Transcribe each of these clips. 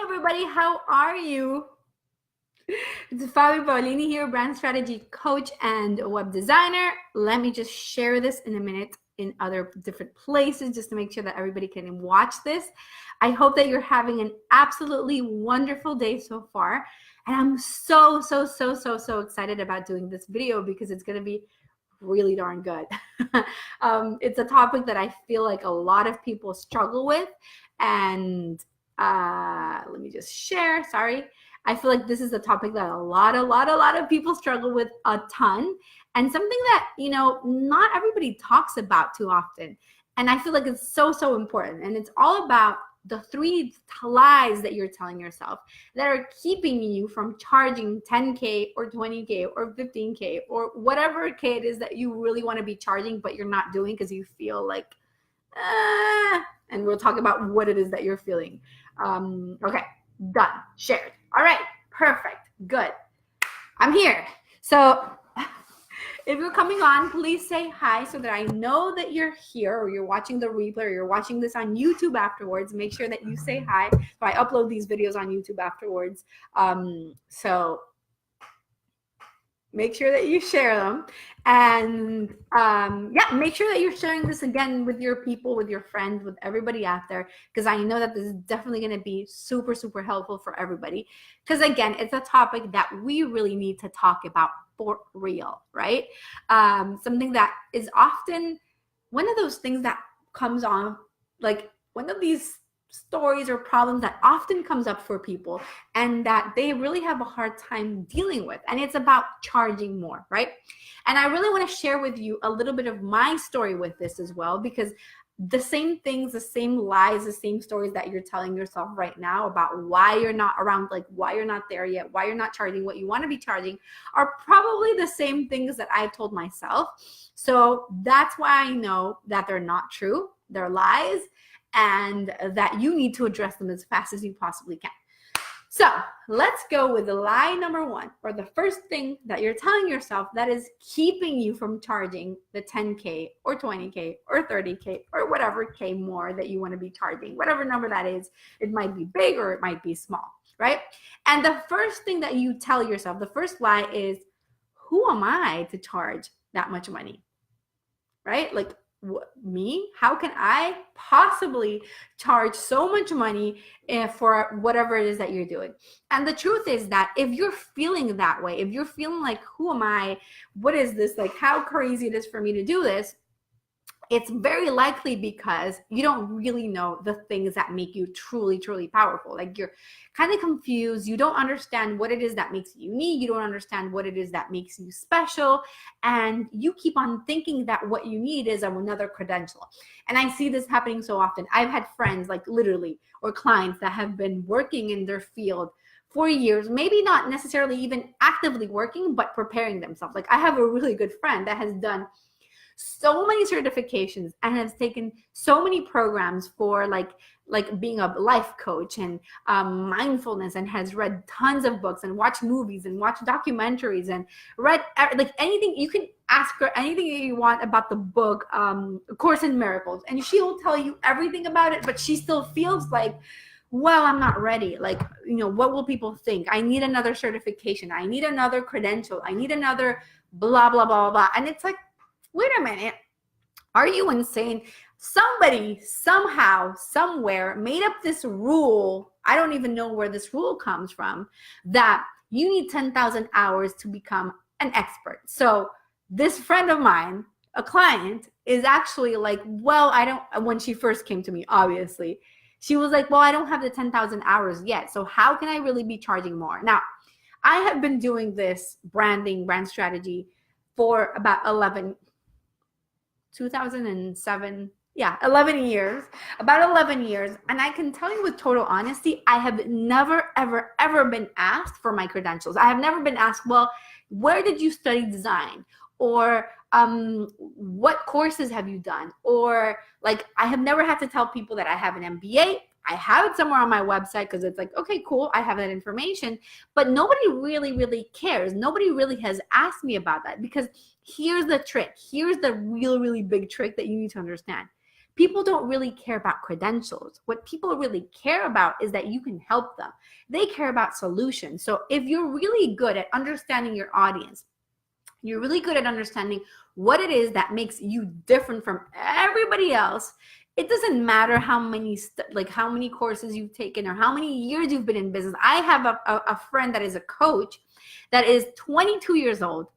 everybody, how are you? It's Fabio Paolini here, brand strategy coach and web designer. Let me just share this in a minute in other different places just to make sure that everybody can watch this. I hope that you're having an absolutely wonderful day so far. And I'm so excited about doing this video because it's going to be really darn good. It's a topic that I feel like a lot of people struggle with. And let me just share, sorry. I feel like this is a topic that a lot of people struggle with a ton, and something that, not everybody talks about too often. And I feel like it's so important. And it's all about the 3 lies that you're telling yourself that are keeping you from charging 10K or 20K or 15K or whatever K it is that you really want to be charging, but you're not doing because you feel like, and we'll talk about what it is that you're feeling. Okay, done, shared. All right, perfect, good. I'm here. So if you're coming on, please say hi so that I know that you're here, or you're watching the replay, or you're watching this on YouTube afterwards. Make sure that you say hi. So I upload these videos on YouTube afterwards. So make sure that you share them. And make sure that you're sharing this again with your people, with your friends, with everybody out there, because I know that this is definitely going to be super helpful for everybody. Because again, it's a topic that we really need to talk about for real, right? Something that is often one of those things that comes on, like one of these stories or problems that often comes up for people and that they really have a hard time dealing with. And it's about charging more, right? And I really want to share with you a little bit of my story with this as well, because the same things, the same lies, the same stories that you're telling yourself right now about why you're not around, like why you're not there yet, why you're not charging what you want to be charging, are probably the same things that I told myself. So that's why I know that they're not true, they're lies, and that you need to address them as fast as you possibly can. So let's go with lie number 1, or the first thing that you're telling yourself that is keeping you from charging the 10K or 20K or 30K or whatever K more that you want to be charging, whatever number that is. It might be big or it might be small, right? And the first thing that you tell yourself, the first lie is, who am I to charge that much money, right? Like, me? How can I possibly charge so much money for whatever it is that you're doing? And the truth is that if you're feeling that way, if you're feeling like, who am I? What is this? Like, how crazy it is for me to do this? It's very likely because you don't really know the things that make you truly powerful. Like, you're kind of confused. You don't understand what it is that makes you unique. You don't understand what it is that makes you special. And you keep on thinking that what you need is another credential. And I see this happening so often. I've had friends, like literally, or clients that have been working in their field for years, maybe not necessarily even actively working, but preparing themselves. Like, I have a really good friend that has done so many certifications and has taken so many programs for like being a life coach and mindfulness, and has read tons of books and watched movies and watched documentaries and read like anything. You can ask her anything that you want about the book, A Course in Miracles, and she will tell you everything about it, but she still feels like, well, I'm not ready. Like, what will people think? I need another certification. I need another credential. I need another blah blah. And it's like, wait a minute, are you insane? Somebody, somehow, somewhere made up this rule. I don't even know where this rule comes from, that you need 10,000 hours to become an expert. So this friend of mine, a client, is actually like, well, when she first came to me, obviously, she was like, well, I don't have the 10,000 hours yet. So how can I really be charging more? Now, I have been doing this brand strategy for about 2007, 11 years, about 11 years. And I can tell you with total honesty, I have never, ever been asked for my credentials. I have never been asked, well, where did you study design? Or what courses have you done? Or like, I have never had to tell people that I have an MBA. I have it somewhere on my website because it's like, okay, cool, I have that information. But nobody really cares. Nobody really has asked me about that, because here's the trick. Here's the really big trick that you need to understand. People don't really care about credentials. What people really care about is that you can help them. They care about solutions. So if you're really good at understanding your audience, you're really good at understanding what it is that makes you different from everybody else. It doesn't matter how many how many courses you've taken or how many years you've been in business. I have a friend that is a coach that is 22 years old,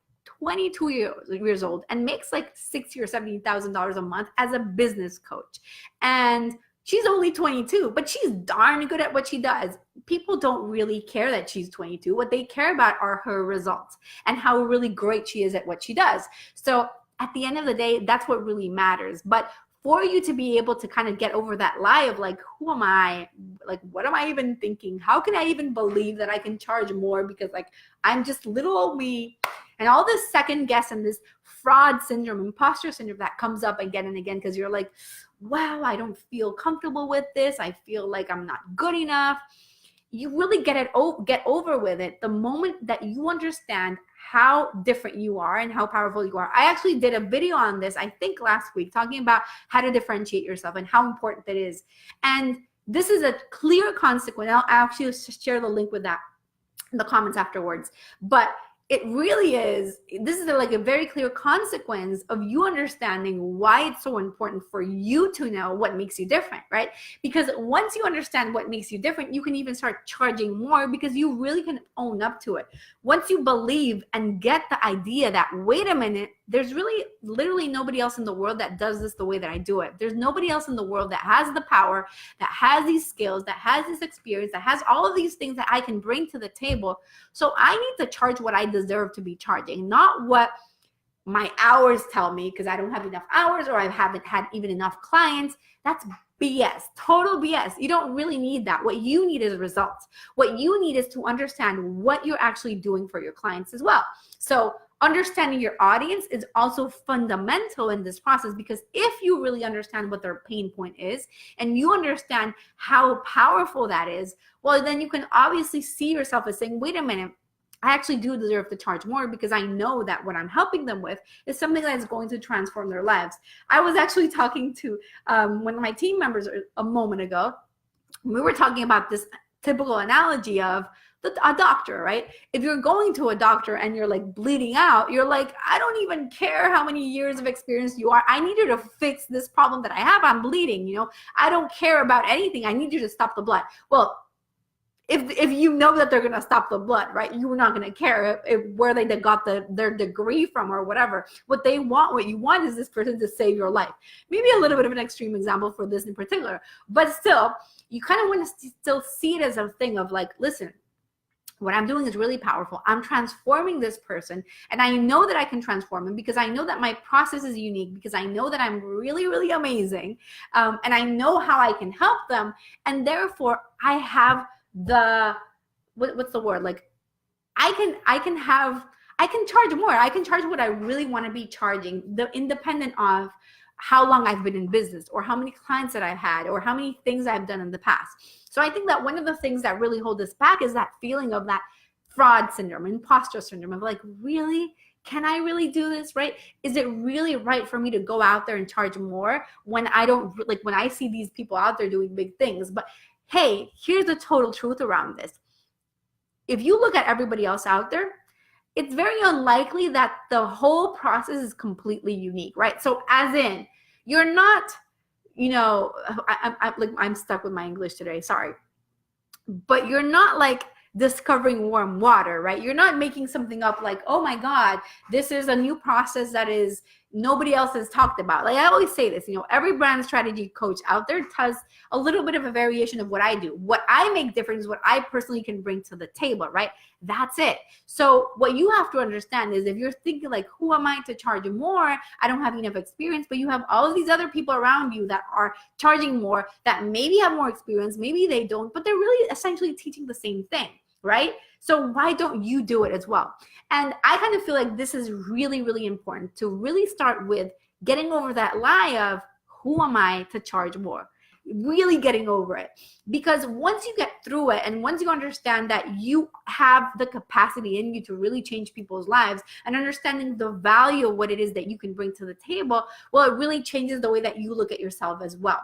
and makes like $60,000 or $70,000 a month as a business coach. And she's only 22, but she's darn good at what she does. People don't really care that she's 22. What they care about are her results and how really great she is at what she does. So at the end of the day, that's what really matters. But for you to be able to kind of get over that lie of like, who am I? Like, what am I even thinking? How can I even believe that I can charge more because like I'm just little old me? And all this second guess and this fraud syndrome, imposter syndrome that comes up again and again because you're like, wow, I don't feel comfortable with this. I feel like I'm not good enough. You really get over with it the moment that you understand how different you are and how powerful you are. I actually did a video on this, I think last week, talking about how to differentiate yourself and how important that is. And this is a clear consequence. I'll actually share the link with that in the comments afterwards. But it really is, this is like a very clear consequence of you understanding why it's so important for you to know what makes you different, right? Because once you understand what makes you different, you can even start charging more because you really can own up to it. Once you believe and get the idea that, wait a minute, there's really literally nobody else in the world that does this the way that I do it. There's nobody else in the world that has the power, that has these skills, that has this experience, that has all of these things that I can bring to the table. So I need to charge what I deserve to be charging, not what my hours tell me because I don't have enough hours or I haven't had even enough clients. That's BS, total BS. You don't really need that. What you need is results. What you need is to understand what you're actually doing for your clients as well. So understanding your audience is also fundamental in this process, because if you really understand what their pain point is and you understand how powerful that is, well, then you can obviously see yourself as saying, wait a minute, I actually do deserve to charge more because I know that what I'm helping them with is something that is going to transform their lives. I was actually talking to one of my team members a moment ago. We were talking about this typical analogy of a doctor, right? If you're going to a doctor and you're like bleeding out, you're like, I don't even care how many years of experience you are. I need you to fix this problem that I have. I'm bleeding, I don't care about anything. I need you to stop the blood. Well, if you know that they're going to stop the blood, right, you're not going to care where they got their degree from or whatever. What you want is this person to save your life. Maybe a little bit of an extreme example for this in particular, but still, you kind of want to still see it as a thing of like, listen, what I'm doing is really powerful. I'm transforming this person, and I know that I can transform him because I know that my process is unique, because I know that I'm really, really amazing, and I know how I can help them, and therefore I have what's the word? Like, I can charge more. I can charge what I really want to be charging, independent of how long I've been in business or how many clients that I've had or how many things I've done in the past. So I think that one of the things that really hold us back is that feeling of that fraud syndrome, imposter syndrome of like, really? Can I really do this, right? Is it really right for me to go out there and charge more when when I see these people out there doing big things? But hey, here's the total truth around this. If you look at everybody else out there, it's very unlikely that the whole process is completely unique, right? So as in, you're not, I'm stuck with my English today, sorry. But you're not like discovering warm water, right? You're not making something up like, oh my God, this is a new process that is nobody else has talked about. Like I always say this, every brand strategy coach out there does a little bit of a variation of what I do. What I make different is what I personally can bring to the table, right? That's it. So what you have to understand is if you're thinking like, who am I to charge more? I don't have enough experience, but you have all of these other people around you that are charging more, that maybe have more experience, maybe they don't, but they're really essentially teaching the same thing, right? So why don't you do it as well? And I kind of feel like this is really, really important to really start with getting over that lie of who am I to charge more? really getting over it. Because once you get through it, and once you understand that you have the capacity in you to really change people's lives, and understanding the value of what it is that you can bring to the table, well, it really changes the way that you look at yourself as well.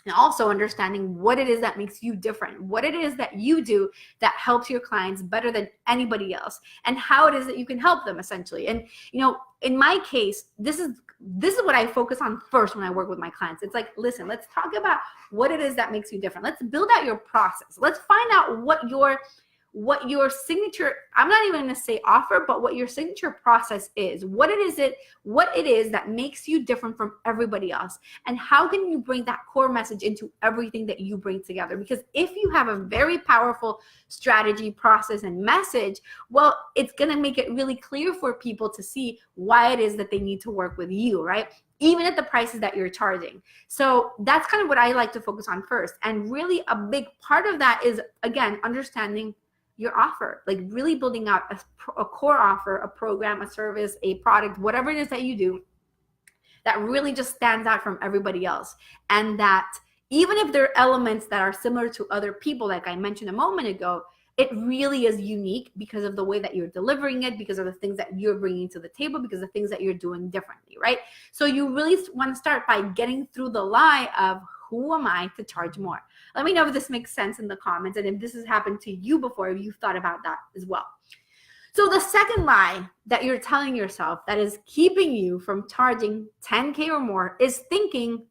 And also understanding what it is that makes you different, what it is that you do that helps your clients better than anybody else, and how it is that you can help them, essentially. And, you know, in my case, this is what I focus on first when I work with my clients. It's like, listen, let's talk about what it is that makes you different. Let's build out your process. Let's find out what your signature, I'm not even going to say offer, but what your signature process is, what it is that makes you different from everybody else, and how can you bring that core message into everything that you bring together. Because if you have a very powerful strategy, process, and message, well, it's going to make it really clear for people to see why it is that they need to work with you, right? Even at the prices that you're charging. So that's kind of what I like to focus on first. And really a big part of that is, again, understanding your offer, like really building out a core offer, a program, a service, a product, whatever it is that you do that really just stands out from everybody else. And that even if there are elements that are similar to other people, like I mentioned a moment ago, it really is unique because of the way that you're delivering it, because of the things that you're bringing to the table, because of things that you're doing differently, right? So you really want to start by getting through the lie of, who am I to charge more? Let me know if this makes sense in the comments, and if this has happened to you before, if you've thought about that as well. So the second lie that you're telling yourself that is keeping you from charging 10K or more is thinking,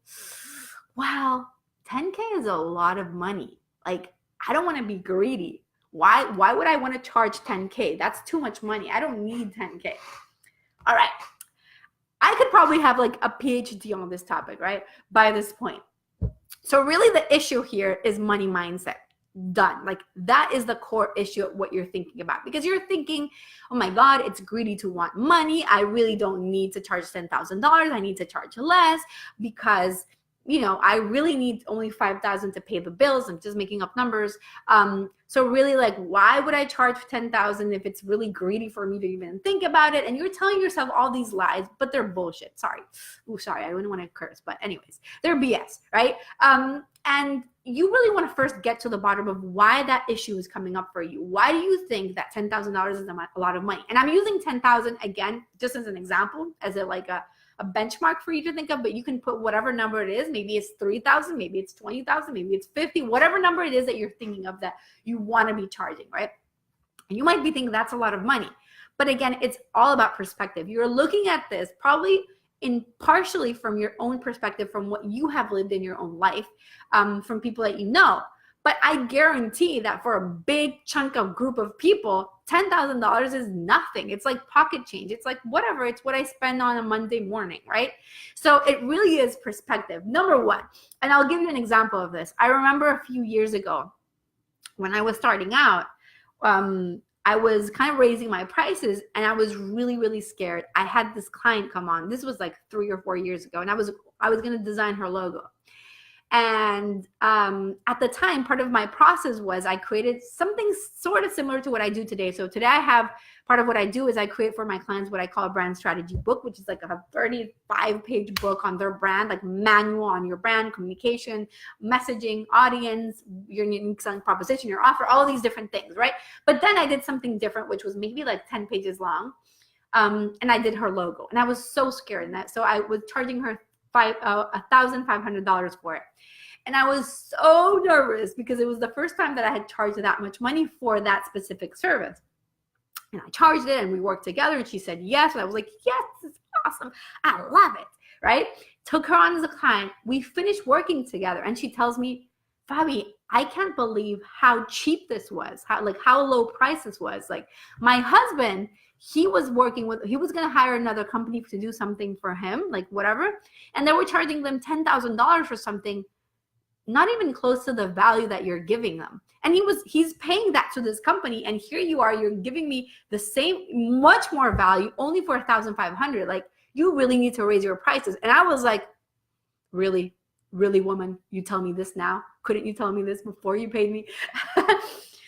wow, 10K is a lot of money. Like, I don't want to be greedy. Why would I want to charge 10K? That's too much money. I don't need 10K. All right. I could probably have like a PhD on this topic, right? By this point. So really the issue here is money mindset. Done. Like, that is the core issue of what you're thinking about, because you're thinking, oh my God, it's greedy to want money. I really don't need to charge $10,000. I need to charge less because, you know, I really need only $5,000 to pay the bills. I'm just making up numbers. So really, like, why would I charge $10,000 if it's really greedy for me to even think about it? And you're telling yourself all these lies, but they're bullshit. Sorry. I wouldn't want to curse, but anyways, they're BS, right? And you really want to first get to the bottom of why that issue is coming up for you. Why do you think that $10,000 is a lot of money? And I'm using 10,000 again, just as an example, as a benchmark for you to think of, but you can put whatever number it is. Maybe it's 3,000, maybe it's 20,000, maybe it's 50, whatever number it is that you're thinking of that you want to be charging, right? And you might be thinking that's a lot of money. But again, it's all about perspective. You're looking at this probably partially from your own perspective, from what you have lived in your own life, from people that you know. But I guarantee that for a big chunk of group of people, $10,000 is nothing. It's like pocket change. It's like whatever. It's what I spend on a Monday morning, right? So it really is perspective, number one. And I'll give you an example of this. I remember a few years ago when I was starting out, I was kind of raising my prices, and I was really, really scared. I had this client come on. This was like 3 or 4 years ago, and I was going to design her logo. And at the time, part of my process was I created something sort of similar to what I do today. So today I have, part of what I do is I create for my clients what I call a brand strategy book, which is like a 35-page book on their brand, like manual on your brand, communication, messaging, audience, your unique selling proposition, your offer, all these different things, right? But then I did something different, which was maybe like 10 pages long. And I did her logo, and I was so scared in that. So I was charging her $1,500 for it. And I was so nervous because it was the first time that I had charged that much money for that specific service. And I charged it, and we worked together, and she said yes. And I was like, yes, this is awesome. I love it, right? Took her on as a client. We finished working together, and she tells me, Fabi, I can't believe how cheap this was, how low price this was. Like, my husband, he was going to hire another company to do something for him, like whatever. And they were charging them $10,000 for something not even close to the value that you're giving them. And he's paying that to this company. And here you are, you're giving me the same, much more value, only for $1,500. Like, you really need to raise your prices. And I was like, really, woman, you tell me this now? Couldn't you tell me this before you paid me?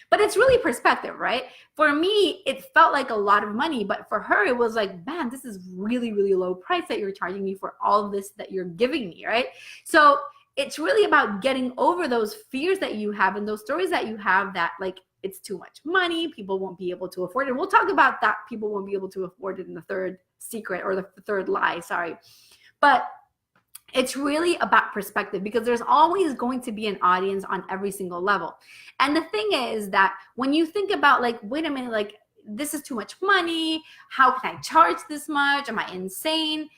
But it's really perspective, right? For me, it felt like a lot of money, but for her, it was like, man, this is really, really low price that you're charging me for all of this that you're giving me, right? So it's really about getting over those fears that you have and those stories that you have that like it's too much money, people won't be able to afford it. We'll talk about that. People won't be able to afford it in the third secret or the third lie, sorry. But it's really about perspective, because there's always going to be an audience on every single level. And the thing is that when you think about like, wait a minute, like this is too much money. How can I charge this much? Am I insane?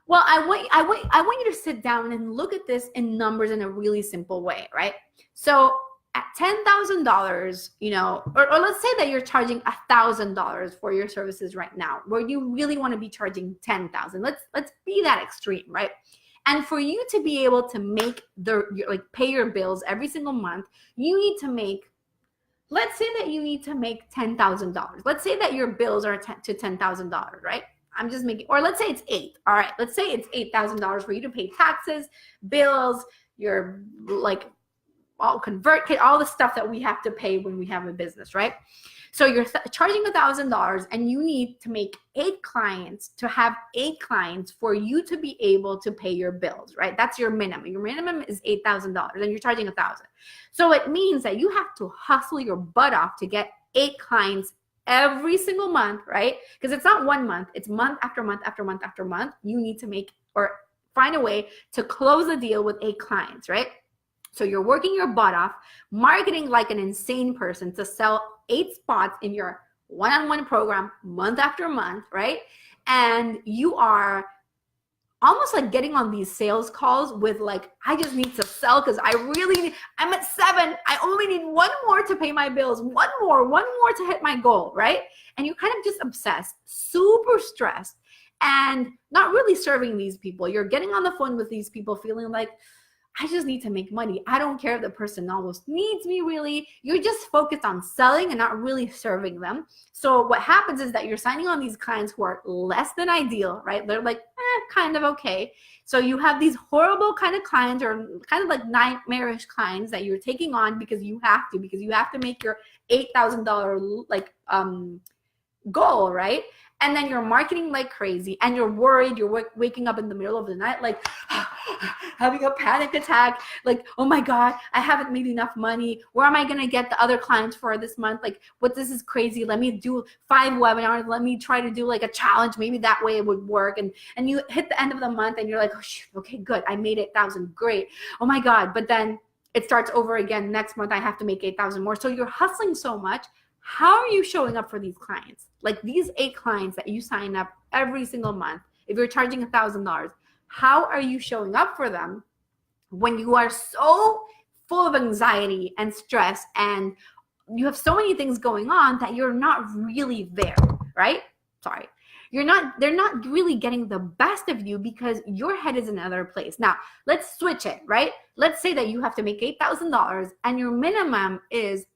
Well, I want you to sit down and look at this in numbers in a really simple way, right? So at $10,000, you know, or let's say that you're charging $1,000 for your services right now, where you really want to be charging 10,000. Let's be that extreme, right? And for you to be able to make pay your bills every single month, you need to make, let's say that you need to make $10,000. Let's say that your bills are to $10,000, right? I'm just making, or let's say it's $8,000. All right, let's say it's $8,000 for you to pay taxes, bills, your like all ConvertKit, all the stuff that we have to pay when we have a business, right? So you're charging $1,000 and you need to make 8 clients, to have 8 clients for you to be able to pay your bills, right? That's your minimum. Your minimum is $8,000 and you're charging $1,000. So it means that you have to hustle your butt off to get 8 clients every single month, right? Because it's not 1 month, it's month after month after month after month. You need to make or find a way to close a deal with 8 clients, right? So you're working your butt off, marketing like an insane person to sell 8 spots in your one-on-one program month after month, right? And you are almost like getting on these sales calls with like, I just need to sell because I'm at 7. I only need 1 more to pay my bills, 1 more to hit my goal, right? And you're kind of just obsessed, super stressed, and not really serving these people. You're getting on the phone with these people feeling like, I just need to make money. I don't care if the person almost needs me really. You're just focused on selling and not really serving them. So what happens is that you're signing on these clients who are less than ideal, right? They're like, kind of okay. So you have these horrible kind of clients, or kind of like nightmarish clients that you're taking on because you have to make your $8,000 like goal, right? And then you're marketing like crazy and you're worried. You're waking up in the middle of the night like having a panic attack, like, oh my God, I haven't made enough money. Where am I going to get the other clients for this month? Like, this is crazy. Let me do 5 webinars. Let me try to do like a challenge. Maybe that way it would work. And you hit the end of the month and you're like, oh, shoot, okay, good. I made 8,000. Great. Oh my God. But then it starts over again. Next month, I have to make 8,000 more. So you're hustling so much. How are you showing up for these clients? Like these 8 clients that you sign up every single month, if you're charging $1,000, how are you showing up for them when you are so full of anxiety and stress and you have so many things going on that you're not really there, right? Sorry. They're not really getting the best of you because your head is in another place. Now, let's switch it, right? Let's say that you have to make $8,000 and your minimum is,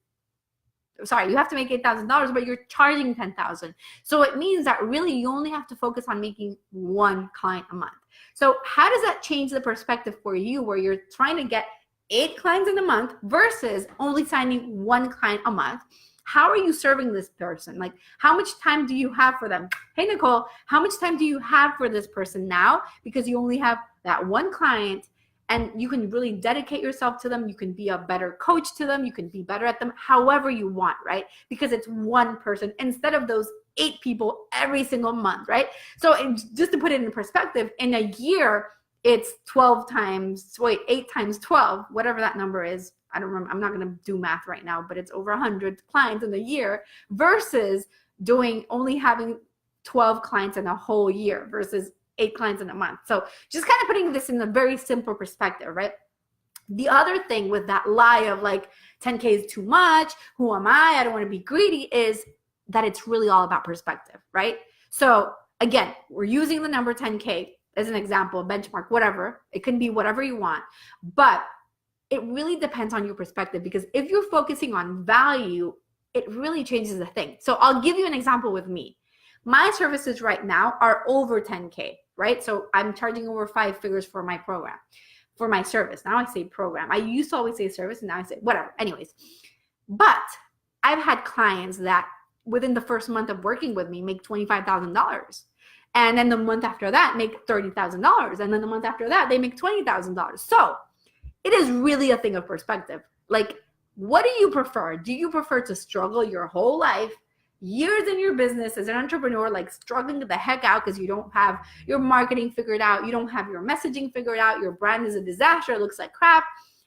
you have to make $8,000, but you're charging $10,000. So it means that really you only have to focus on making 1 client a month. So how does that change the perspective for you, where you're trying to get 8 clients in a month versus only signing 1 client a month? How are you serving this person? Like, how much time do you have for them? Hey, Nicole, how much time do you have for this person now? Because you only have that 1 client. And you can really dedicate yourself to them. You can be a better coach to them. You can be better at them however you want, right? Because it's 1 person instead of those 8 people every single month, right? So just to put it in perspective, in a year, it's 8 times 12, whatever that number is. I don't remember. I'm not going to do math right now, but it's over 100 clients in a year versus only having 12 clients in a whole year versus 8 clients in a month. So just kind of putting this in a very simple perspective, right? The other thing with that lie of like 10K is too much, who am I don't want to be greedy, is that it's really all about perspective, right? So again, we're using the number 10K as an example, benchmark, whatever. It can be whatever you want, but it really depends on your perspective, because if you're focusing on value, it really changes the thing. So I'll give you an example with me. My services right now are over 10K, right? So I'm charging over 5 figures for my program, for my service. Now I say program. I used to always say service, and now I say whatever. Anyways, but I've had clients that within the first month of working with me make $25,000. And then the month after that make $30,000. And then the month after that, they make $20,000. So it is really a thing of perspective. Like, what do you prefer? Do you prefer to struggle your whole life, years in your business as an entrepreneur, like struggling the heck out because you don't have your marketing figured out, you don't have your messaging figured out, your brand is a disaster, it looks like crap,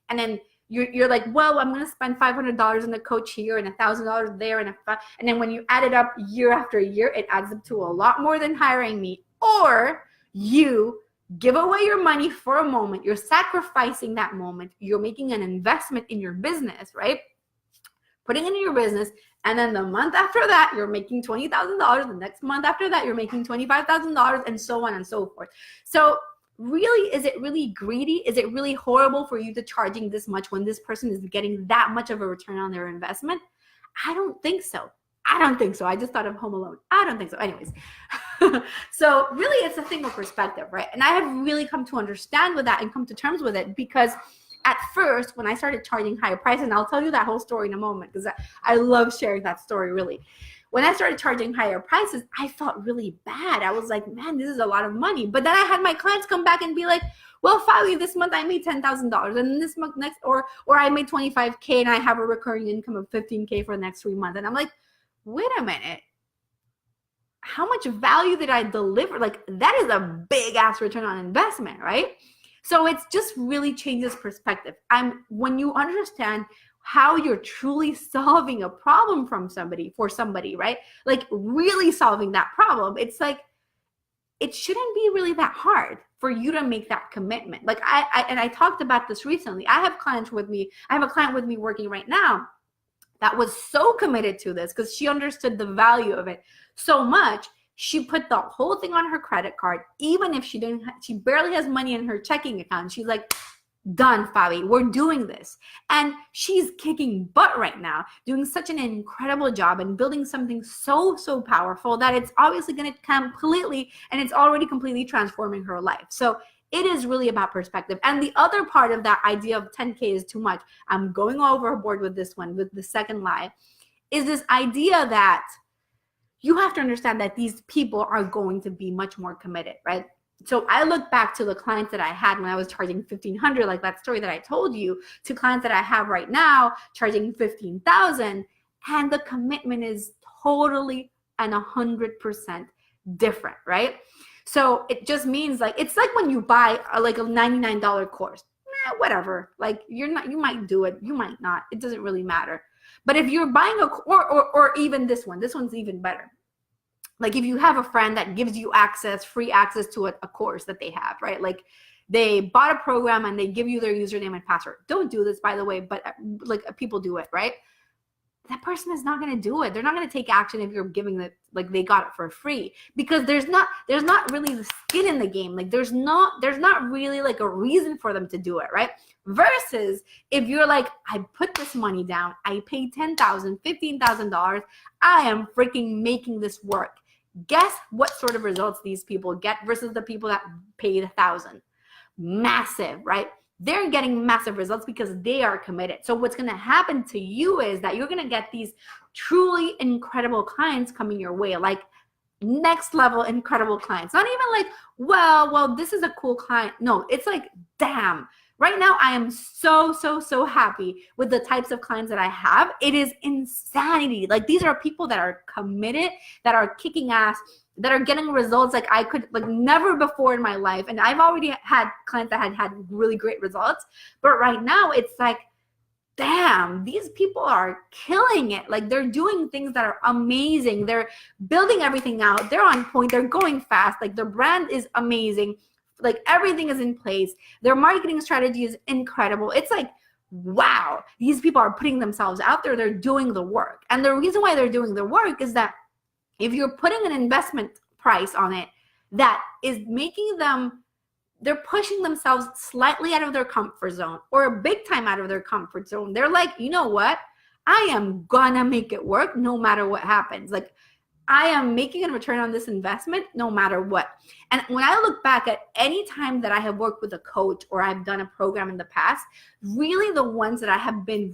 and then you're like, well, I'm going to spend $500 on a coach here and $1,000 there, and then when you add it up year after year, it adds up to a lot more than hiring me. Or you give away your money for a moment, you're sacrificing that moment, you're making an investment in your business, right? Putting it in your business, and then the month after that, you're making $20,000. The next month after that, you're making $25,000, and so on and so forth. So really, is it really greedy? Is it really horrible for you to charging this much when this person is getting that much of a return on their investment? I don't think so. I just thought of Home Alone. I don't think so. Anyways. So really, it's a thing of perspective, right? And I have really come to understand with that and come to terms with it, because at first, when I started charging higher prices, and I'll tell you that whole story in a moment, because I love sharing that story, really. When I started charging higher prices, I felt really bad. I was like, man, this is a lot of money. But then I had my clients come back and be like, well, finally, this month I made $10,000, and this month or I made $25K, and I have a recurring income of $15K for the next 3 months. And I'm like, wait a minute. How much value did I deliver? Like, that is a big ass return on investment, right? So it's just really changes perspective. When you understand how you're truly solving a problem for somebody, right? Like really solving that problem. It's like, it shouldn't be really that hard for you to make that commitment. Like I talked about this recently. I have a client with me working right now that was so committed to this because she understood the value of it so much. She put the whole thing on her credit card, even if she barely has money in her checking account. She's like, done, Fabi, we're doing this. And she's kicking butt right now, doing such an incredible job and building something so, so powerful that it's obviously going to it's already completely transforming her life. So it is really about perspective. And the other part of that idea of 10K is too much, I'm going overboard with this one, with the second lie, is this idea that you have to understand that these people are going to be much more committed, right? So I look back to the clients that I had when I was charging $1,500, like that story that I told you, to clients that I have right now charging $15,000, and the commitment is totally and 100% different, right? So it just means like, it's like when you buy a $99 course, whatever. Like you might do it, you might not. It doesn't really matter. But if you're buying or even this one's even better. Like if you have a friend that gives you free access to a course that they have, right? Like they bought a program and they give you their username and password. Don't do this, by the way, but like people do it, right? That person is not going to do it. They're not going to take action if you're giving it, like they got it for free, because there's not really the skin in the game. Like there's not really like a reason for them to do it, right? Versus if you're like, I put this money down, I paid $10,000, $15,000, I am freaking making this work. Guess what sort of results these people get versus the people that paid $1,000? Massive, right? They're getting massive results because they are committed. So what's going to happen to you is that you're going to get these truly incredible clients coming your way, like next level incredible clients. Not even like, well, this is a cool client. No, it's like, damn. Right now, I am so, so, so happy with the types of clients that I have. It is insanity. Like these are people that are committed, that are kicking ass, that are getting results like I could like never before in my life. And I've already had clients that had really great results. But right now it's like, damn, these people are killing it. Like they're doing things that are amazing. They're building everything out. They're on point. They're going fast. Like their brand is amazing. Like everything is in place. Their marketing strategy is incredible. It's like, wow, these people are putting themselves out there. They're doing the work. And the reason why they're doing the work is that if you're putting an investment price on it, that is making them, they're pushing themselves slightly out of their comfort zone or a big time out of their comfort zone. They're like, you know what? I am gonna make it work no matter what happens. Like I am making a return on this investment no matter what. And when I look back at any time that I have worked with a coach or I've done a program in the past, really the ones that I have been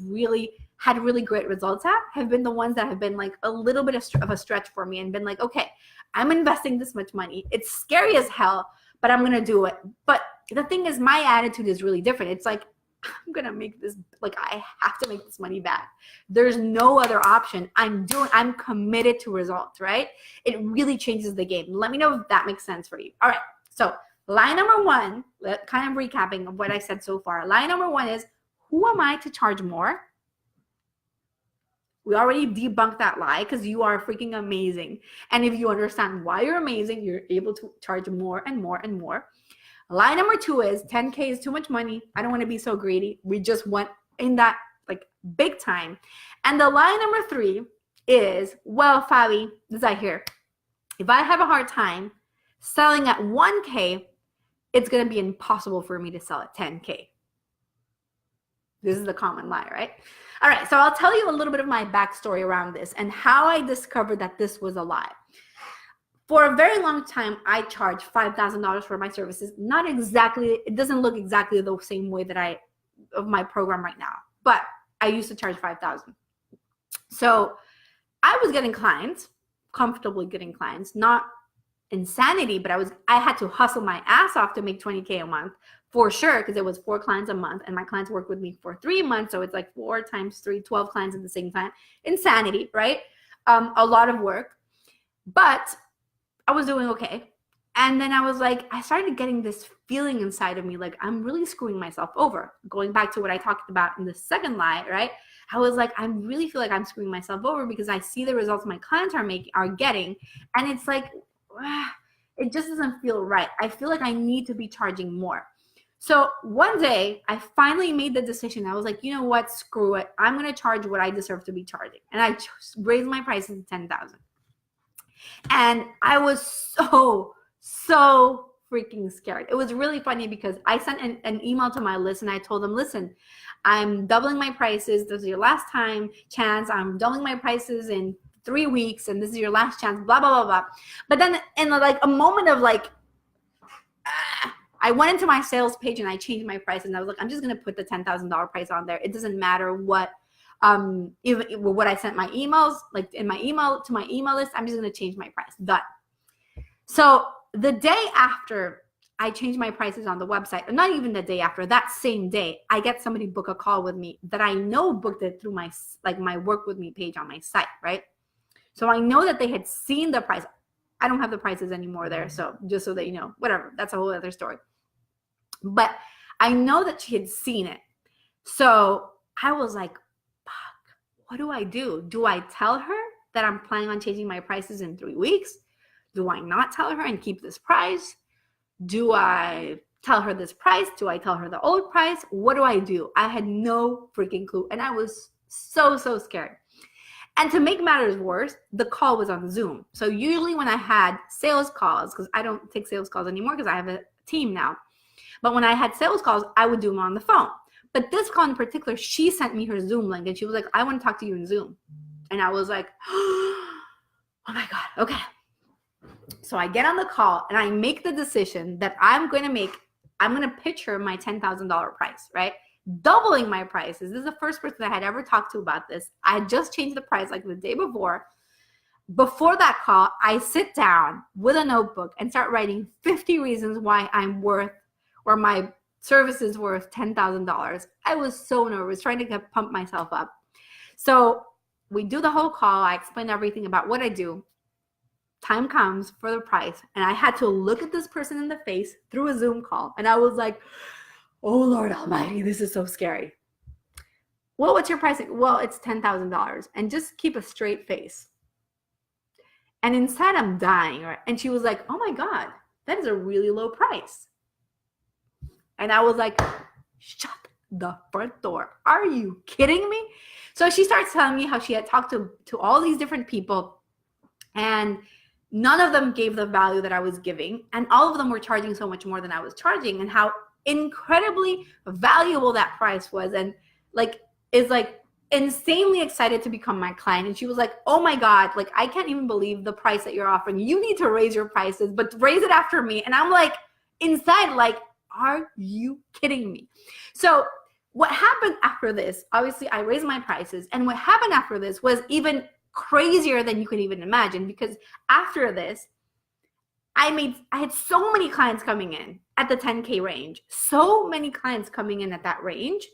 had really great results at have been the ones that have been like a little bit of a stretch for me and been like, okay, I'm investing this much money. It's scary as hell, but I'm going to do it. But the thing is, my attitude is really different. It's like, I'm going to make this, like, I have to make this money back. There's no other option. I'm committed to results, right? It really changes the game. Let me know if that makes sense for you. All right. So lie number one, kind of recapping of what I said so far. Lie number one is, who am I to charge more? We already debunked that lie because you are freaking amazing. And if you understand why you're amazing, you're able to charge more and more and more. Lie number two is 10K is too much money. I don't want to be so greedy. We just went in that like big time. And the lie number three is, well, Fabi, this I hear. If I have a hard time selling at 1K, it's going to be impossible for me to sell at 10K. This is the common lie, right? All right, so I'll tell you a little bit of my backstory around this and how I discovered that this was a lie. For a very long time, I charged $5,000 for my services. Not exactly, it doesn't look exactly the same way that of my program right now, but I used to charge $5,000. So I was getting clients, comfortably getting clients, not insanity, but I had to hustle my ass off to make 20K a month for sure, because it was 4 clients a month and my clients worked with me for 3 months. So it's like 4 times 3, 12 clients at the same time. Insanity, right? A lot of work, but I was doing okay. And then I was like, I started getting this feeling inside of me, like I'm really screwing myself over. Going back to what I talked about in the second lie, right? I was like, I really feel like I'm screwing myself over because I see the results my clients are getting. And it's like, it just doesn't feel right. I feel like I need to be charging more. So one day I finally made the decision. I was like, you know what? Screw it. I'm going to charge what I deserve to be charging. And I raised my prices to 10,000. And I was so freaking scared. It was really funny because I sent an email to my list and I told them, listen, I'm doubling my prices. This is your last chance. I'm doubling my prices in 3 weeks and this is your last chance, blah, blah, blah, blah. But then in like a moment of like, I went into my sales page and I changed my price and I was like, I'm just going to put the $10,000 price on there. It doesn't matter what I sent my emails, like in my email to my email list, I'm just going to change my price. Done. So the day after I changed my prices on the website, not even the day after, that same day, I get somebody book a call with me that I know booked it through my work with me page on my site, right? So I know that they had seen the price. I don't have the prices anymore there. So just so that you know, whatever, that's a whole other story. But I know that she had seen it. So I was like, what do I do? Do I tell her that I'm planning on changing my prices in 3 weeks? Do I not tell her and keep this price? Do I tell her this price? Do I tell her the old price? What do I do? I had no freaking clue. And I was so scared. And to make matters worse, the call was on Zoom. So usually when I had sales calls, because I don't take sales calls anymore because I have a team now. But when I had sales calls, I would do them on the phone. But this call in particular, she sent me her Zoom link and she was like, I want to talk to you in Zoom. And I was like, oh my God, okay. So I get on the call and I make the decision that I'm going to pitch her my $10,000 price, right? Doubling my prices. This is the first person I had ever talked to about this. I had just changed the price like the day before. Before that call, I sit down with a notebook and start writing 50 reasons why I'm worth, or my service is worth $10,000. I was so nervous, trying to pump myself up. So we do the whole call. I explain everything about what I do. Time comes for the price. And I had to look at this person in the face through a Zoom call. And I was like, oh, Lord Almighty, this is so scary. Well, what's your price? Well, it's $10,000. And just keep a straight face. And inside I'm dying. Right? And she was like, oh my God, that is a really low price. And I was like, shut the front door. Are you kidding me? So she starts telling me how she had talked to all these different people and none of them gave the value that I was giving. And all of them were charging so much more than I was charging and how incredibly valuable that price was. And is insanely excited to become my client. And she was like, oh my God, I can't even believe the price that you're offering. You need to raise your prices, but raise it after me. And I'm like, inside, are you kidding me? So what happened after this, obviously I raised my prices. And what happened after this was even crazier than you could even imagine, because after this, I had so many clients coming in at the 10K range, so many clients coming in at that range,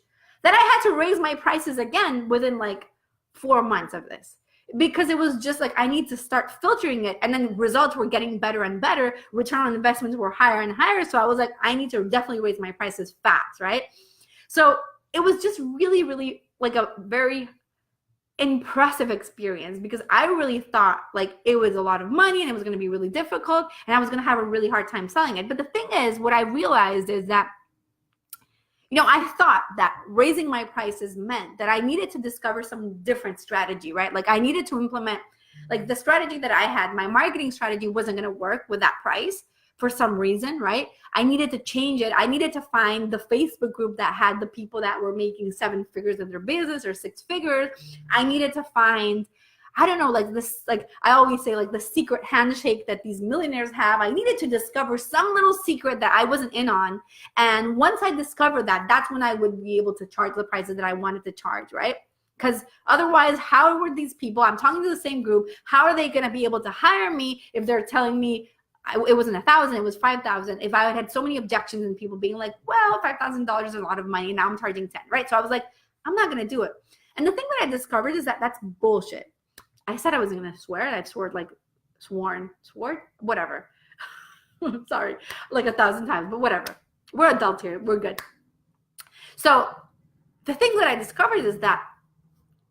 that I had to raise my prices again within like 4 months of this, because it was just like, I need to start filtering it. And then results were getting better and better. Return on investments were higher and higher. So I was like, I need to definitely raise my prices fast, right? So it was just really, really like a very impressive experience, because I really thought like it was a lot of money and it was going to be really difficult and I was going to have a really hard time selling it. But the thing is, what I realized is that, I thought that raising my prices meant that I needed to discover some different strategy, right? Like I needed to implement, like the strategy that I had, my marketing strategy wasn't going to work with that price for some reason, right? I needed to change it. I needed to find the Facebook group that had the people that were making 7 figures of their business or 6 figures. I needed to find, I don't know, like this, like I always say, like the secret handshake that these millionaires have. I needed to discover some little secret that I wasn't in on. And once I discovered that, that's when I would be able to charge the prices that I wanted to charge, right? Because otherwise, how were these people, I'm talking to the same group, how are they going to be able to hire me if they're telling me it wasn't 1,000, it was 5,000? If I had so many objections and people being like, well, $5,000 is a lot of money, now I'm charging 10, right? So I was like, I'm not going to do it. And the thing that I discovered is that that's bullshit. I said I wasn't going to swear, and I've sworn, whatever. Sorry, like 1,000 times, but whatever. We're adults here. We're good. So the thing that I discovered is that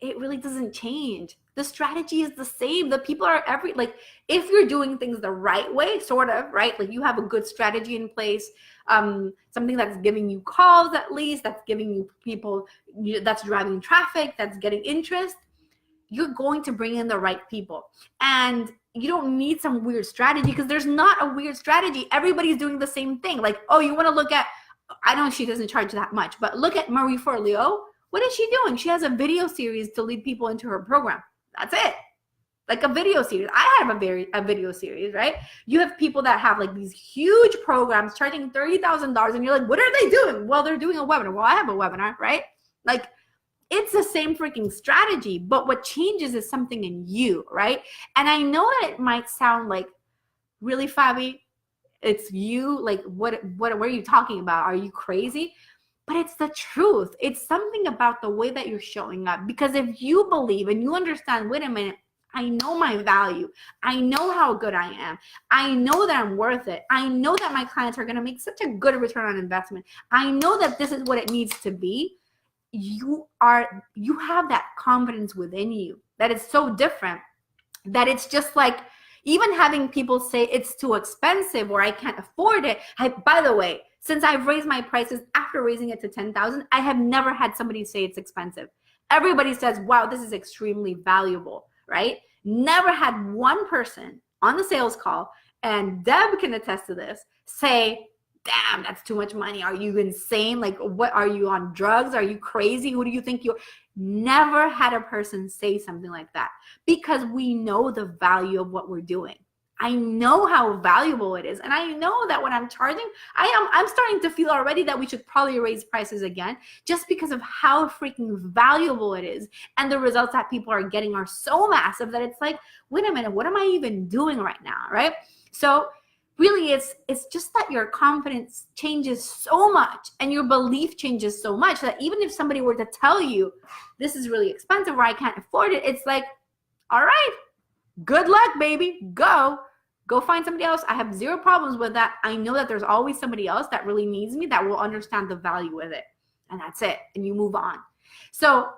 it really doesn't change. The strategy is the same. The people are if you're doing things the right way, sort of, right? Like you have a good strategy in place, something that's giving you calls at least, that's giving you people, that's driving traffic, that's getting interest, you're going to bring in the right people. And you don't need some weird strategy, because there's not a weird strategy. Everybody's doing the same thing. Like, oh, you want to look at, I know she doesn't charge that much, but look at Marie Forleo. What is she doing? She has a video series to lead people into her program. That's it. Like a video series. I have a video series, right? You have people that have like these huge programs charging $30,000, and you're like, what are they doing? Well, they're doing a webinar. Well, I have a webinar, right? Like, it's the same freaking strategy, but what changes is something in you, right? And I know that it might sound like, really, Fabi, it's you? Like, what are you talking about? Are you crazy? But it's the truth. It's something about the way that you're showing up. Because if you believe and you understand, wait a minute, I know my value. I know how good I am. I know that I'm worth it. I know that my clients are going to make such a good return on investment. I know that this is what it needs to be. You have that confidence within you that it's so different, that it's just like, even having people say it's too expensive or I can't afford it. By the way, since I've raised my prices after raising it to 10,000, I have never had somebody say it's expensive. Everybody says, wow, this is extremely valuable, right? Never had one person on the sales call, and Deb can attest to this, say, damn, that's too much money. Are you insane? Like, what, are you on drugs? Are you crazy? Who do you think you're? Never had a person say something like that, because we know the value of what we're doing. I know how valuable it is. And I know that when I'm charging, I'm starting to feel already that we should probably raise prices again, just because of how freaking valuable it is. And the results that people are getting are so massive that it's like, wait a minute, what am I even doing right now, right? So really, it's just that your confidence changes so much and your belief changes so much that even if somebody were to tell you this is really expensive or I can't afford it, it's like, all right, good luck, baby. Go find somebody else. I have zero problems with that. I know that there's always somebody else that really needs me, that will understand the value of it. And that's it. And you move on. So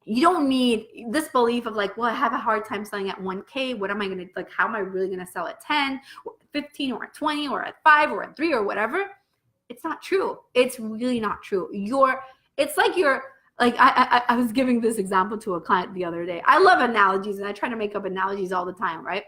you don't need this belief of like, well, I have a hard time selling at 1K. What am I going to, like, how am I really going to sell at 10 or 15 or at 20 or at 5 or at 3 or whatever? It's not true. It's really not true. I was giving this example to a client the other day. I love analogies and I try to make up analogies all the time, right?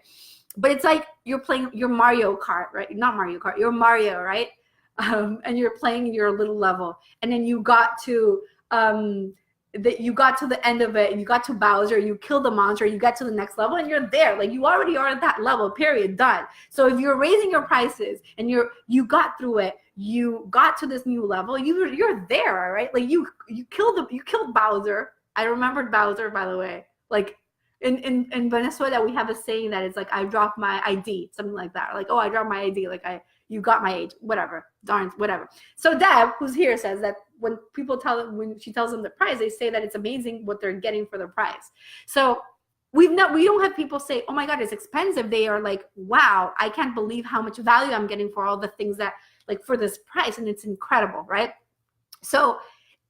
But it's like you're playing your Mario Kart, right? Not Mario Kart, you're Mario, right? And you're playing your little level. And then you got to the end of it and you got to Bowser, you killed the monster, you got to the next level and you're there. Like, you already are at that level, period, done. So if you're raising your prices and you got through it, you got to this new level, you're there, right? Like you killed Bowser. I remembered Bowser, by the way. Like in Venezuela, we have a saying that it's like, I dropped my ID, something like that. Like, oh, I dropped my ID. Like, You got my age, whatever, darn, whatever. So Deb, who's here, says that when she tells them the price, they say that it's amazing what they're getting for their price. So we don't have people say, oh my God, it's expensive. They are like, wow, I can't believe how much value I'm getting for all the things that, like, for this price. And it's incredible, right? So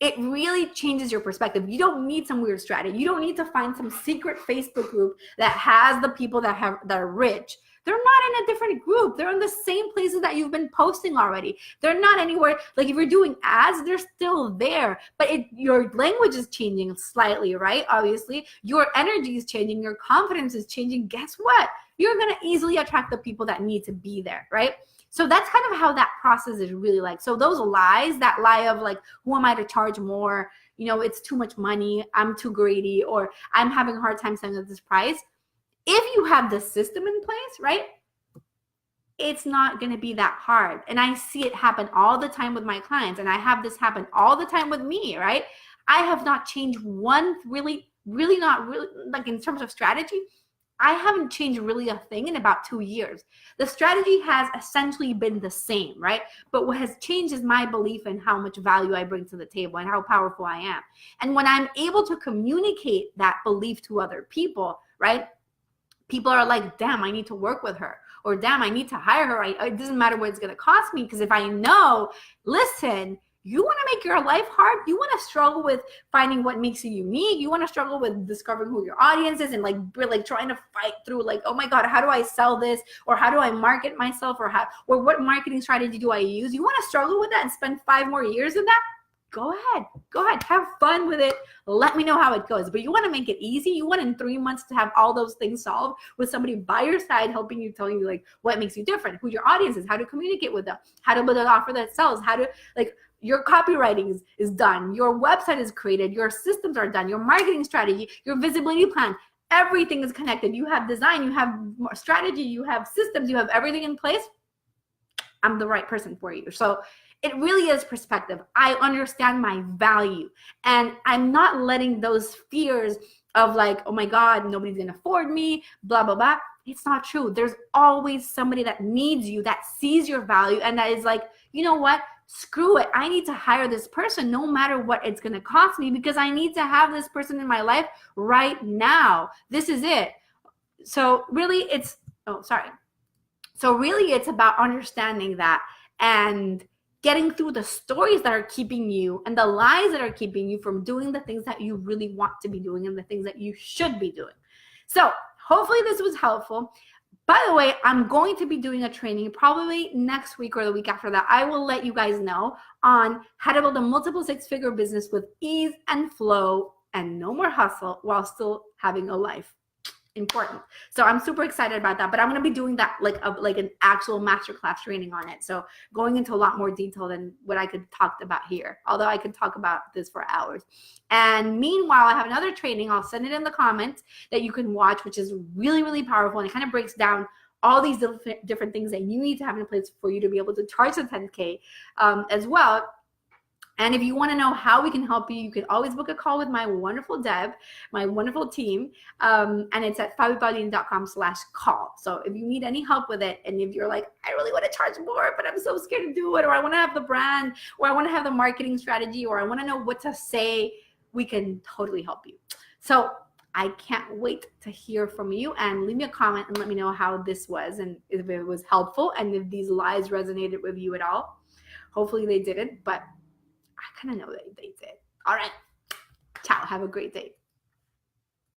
it really changes your perspective. You don't need some weird strategy. You don't need to find some secret Facebook group that has the people that are rich. They're not in a different group. They're in the same places that you've been posting already. They're not anywhere. Like, if you're doing ads, they're still there, but your language is changing slightly, right? Obviously, your energy is changing. Your confidence is changing. Guess what? You're going to easily attract the people that need to be there, right? So that's kind of how that process is really like. So those lies, that lie of like, who am I to charge more? You know, it's too much money. I'm too greedy, or I'm having a hard time selling at this price. If you have the system in place, right, it's not going to be that hard. And I see it happen all the time with my clients. And I have this happen all the time with me, right? I have not changed one really, like in terms of strategy. I haven't changed really a thing in about 2 years. The strategy has essentially been the same, right? But what has changed is my belief in how much value I bring to the table and how powerful I am. And when I'm able to communicate that belief to other people, right? People are like, damn, I need to work with her, or damn, I need to hire her. It doesn't matter what it's going to cost me, because if I know, listen, you want to make your life hard? You want to struggle with finding what makes you unique? You want to struggle with discovering who your audience is and like trying to fight through like, oh my God, how do I sell this? Or how do I market myself? Or what marketing strategy do I use? You want to struggle with that and spend 5 more years in that? Go ahead, have fun with it. Let me know how it goes. But you want to make it easy. You want in 3 months to have all those things solved with somebody by your side, helping you, telling you like what makes you different, who your audience is, how to communicate with them, how to build an offer that sells, how to like your copywriting is done, your website is created, your systems are done, your marketing strategy, your visibility plan, everything is connected. You have design, you have strategy, you have systems, you have everything in place. I'm the right person for you. So it really is perspective. I understand my value, and I'm not letting those fears of like, oh my God, nobody's going to afford me, blah, blah, blah. It's not true. There's always somebody that needs you, that sees your value, and that is like, you know what? Screw it. I need to hire this person no matter what it's going to cost me, because I need to have this person in my life right now. This is it. So really it's about understanding that and getting through the stories that are keeping you and the lies that are keeping you from doing the things that you really want to be doing and the things that you should be doing. So hopefully this was helpful. By the way, I'm going to be doing a training probably next week or the week after that. I will let you guys know on how to build a multiple 6-figure business with ease and flow and no more hustle while still having a life. Important. So I'm super excited about that, but I'm going to be doing that like an actual masterclass training on it. So going into a lot more detail than what I could talk about here, although I could talk about this for hours. And meanwhile, I have another training. I'll send it in the comments that you can watch, which is really, really powerful. And it kind of breaks down all these different things that you need to have in place for you to be able to charge the 10K as well. And if you want to know how we can help you, you can always book a call with my wonderful Deb, my wonderful team. And it's at fabipaulina.com/call. So if you need any help with it, and if you're like, I really want to charge more, but I'm so scared to do it, or I want to have the brand, or I want to have the marketing strategy, or I want to know what to say, we can totally help you. So I can't wait to hear from you, and leave me a comment and let me know how this was and if it was helpful and if these lies resonated with you at all. Hopefully they didn't, but I kind of know that they did. All right. Ciao. Have a great day.